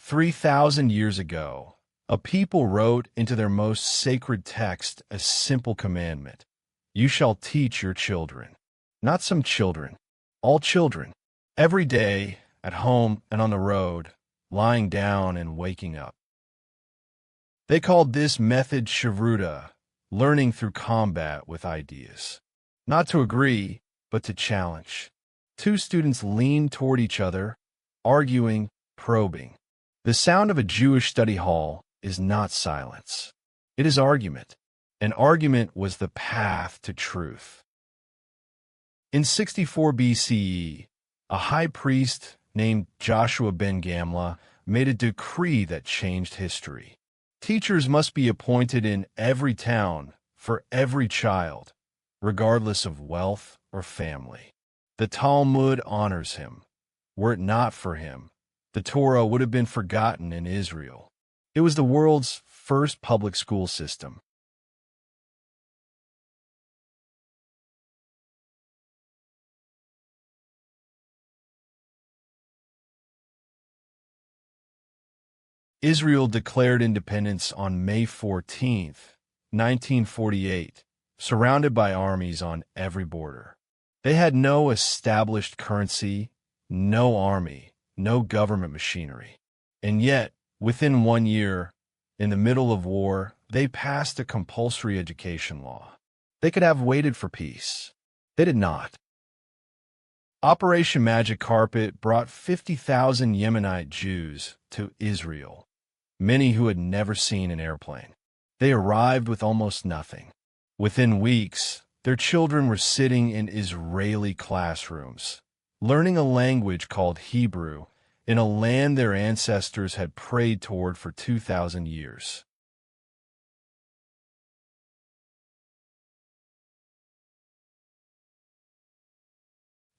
3,000 years ago, a people wrote into their most sacred text a simple commandment. You shall teach your children. Not some children, all children. Every day, at home and on the road, lying down and waking up. They called this method Shavruta, learning through combat with ideas. Not to agree, but to challenge. Two students leaned toward each other, arguing, probing. The sound of a Jewish study hall is not silence. It is argument. An argument was the path to truth. In 64 BCE, a high priest named Joshua ben Gamla made a decree that changed history. Teachers must be appointed in every town for every child, regardless of wealth or family. The Talmud honors him. Were it not for him, the Torah would have been forgotten in Israel. It was the world's first public school system. Israel declared independence on May 14, 1948, surrounded by armies on every border. They had no established currency, no army, no government machinery. And yet, within 1 year, in the middle of war, they passed a compulsory education law. They could have waited for peace. They did not. Operation Magic Carpet brought 50,000 Yemenite Jews to Israel, many who had never seen an airplane. They arrived with almost nothing. Within weeks, their children were sitting in Israeli classrooms, learning a language called Hebrew in a land their ancestors had prayed toward for 2,000 years.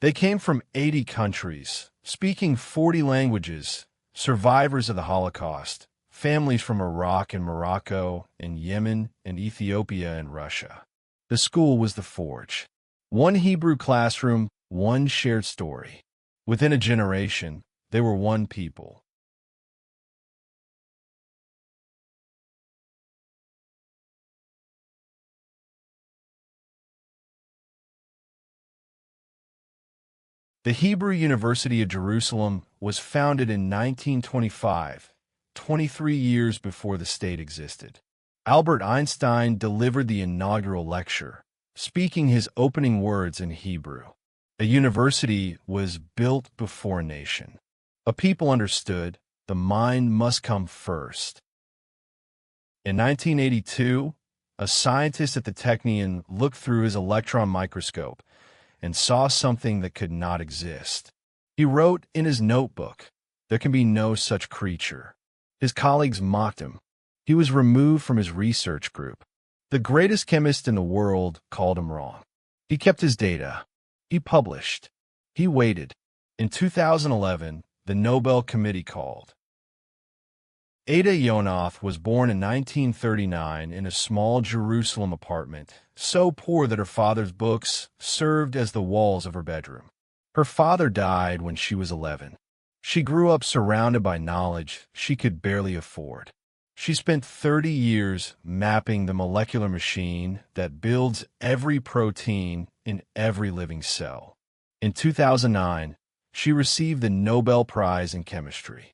They came from 80 countries, speaking 40 languages, survivors of the Holocaust, families from Iraq and Morocco and Yemen and Ethiopia and Russia. The school was the forge. One Hebrew classroom, one shared story. Within a generation, they were one people. The Hebrew University of Jerusalem was founded in 1925, 23 years before the state existed. Albert Einstein delivered the inaugural lecture, speaking his opening words in Hebrew. A university was built before a nation. A people understood the mind must come first. In 1982, a scientist at the Technion looked through his electron microscope and saw something that could not exist. He wrote in his notebook, "There can be no such creature." His colleagues mocked him. He was removed from his research group. The greatest chemist in the world called him wrong. He kept his data. He published. He waited. In 2011, the Nobel Committee called. Ada Yonoth was born in 1939 in a small Jerusalem apartment, so poor that her father's books served as the walls of her bedroom. Her father died when she was 11. She grew up surrounded by knowledge she could barely afford. She spent 30 years mapping the molecular machine that builds every protein in every living cell. In 2009, she received the Nobel Prize in Chemistry.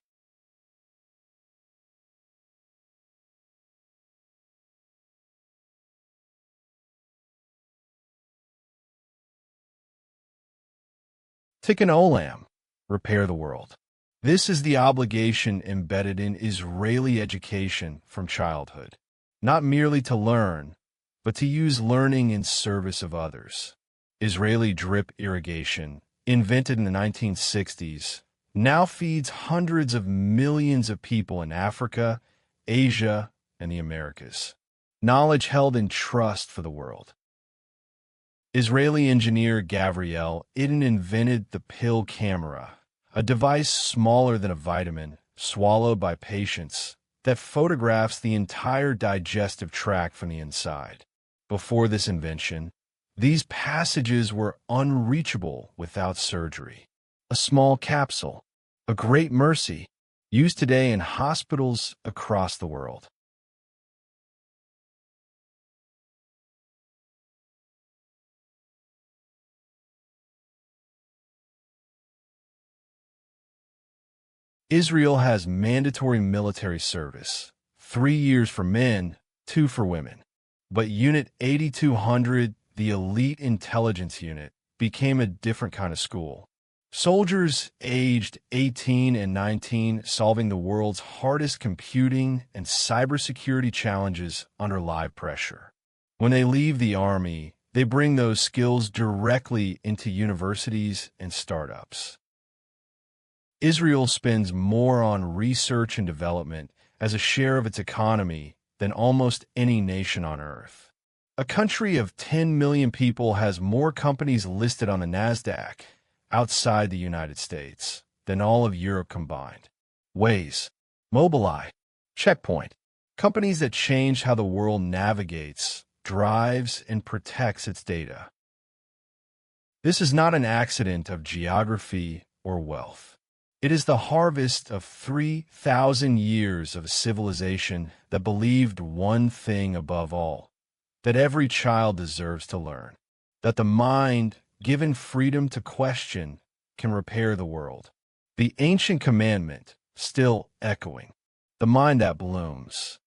Tikkun Olam, repair the world. This is the obligation embedded in Israeli education from childhood, not merely to learn, but to use learning in service of others. Israeli drip irrigation, invented in the 1960s, now feeds hundreds of millions of people in Africa, Asia, and the Americas. Knowledge held in trust for the world. Israeli engineer Gavriel Idun invented the pill camera, a device smaller than a vitamin, swallowed by patients, that photographs the entire digestive tract from the inside. Before this invention, these passages were unreachable without surgery. A small capsule, a great mercy. used today in hospitals across the world. Israel has mandatory military service, 3 years for men, 2 for women. But Unit 8200, the elite intelligence unit, became a different kind of school. Soldiers aged 18 and 19 solving the world's hardest computing and cybersecurity challenges under live pressure. When they leave the Army, they bring those skills directly into universities and startups. Israel spends more on research and development as a share of its economy than almost any nation on Earth. A country of 10 million people has more companies listed on the NASDAQ outside the United States than all of Europe combined. Waze, Mobileye, Checkpoint, companies that change how the world navigates, drives, and protects its data. This is not an accident of geography or wealth. It is the harvest of 3,000 years of a civilization that believed one thing above all, that every child deserves to learn, that the mind, given freedom to question, can repair the world. The ancient commandment, still echoing, the mind that blooms.